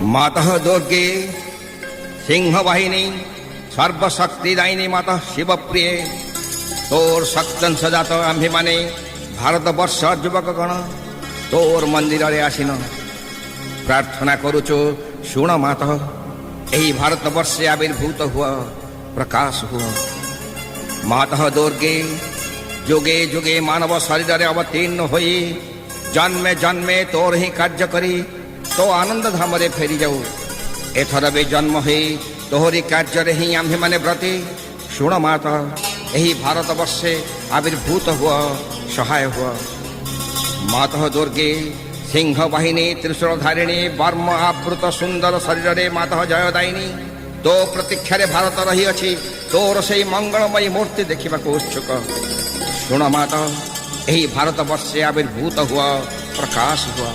मातः दुर्गे सिंहवाहिनी सर्वशक्तिदायिनी माता शिवप्रिये तोर शक्तंश जात आम्भे माने भारतवर्ष युवक गण तोर मंदिर रे आसीन प्रार्थना करुचो शुण मातः एही भारतवर्षे आविर्भूत हुआ प्रकाश हुआ। मातः दुर्गे जुगे जुगे मानव शरीर रे अवतीर्ण होई जन्मे जन्मे तोर ही कार्य करी तो आनंद धाम रे फेरी जाऊ। एथर भी जन्म है तोहरी कार्य ही आम्भे माने व्रती शुण माता यही भारतवर्षे आविर्भूत हुआ सहाय हुआ। मातः दुर्गे सिंह वाहिनी त्रिशूलधारिणी वर्म आवृत सुंदर शरीर रे मातः जयदायिनी तो प्रतीक्षा रे भारत रही अछि तोर से मंगलमयी मूर्ति देखा उत्सुक। शुण माता यही भारतवर्षे आविर्भूत हुआ प्रकाश हुआ।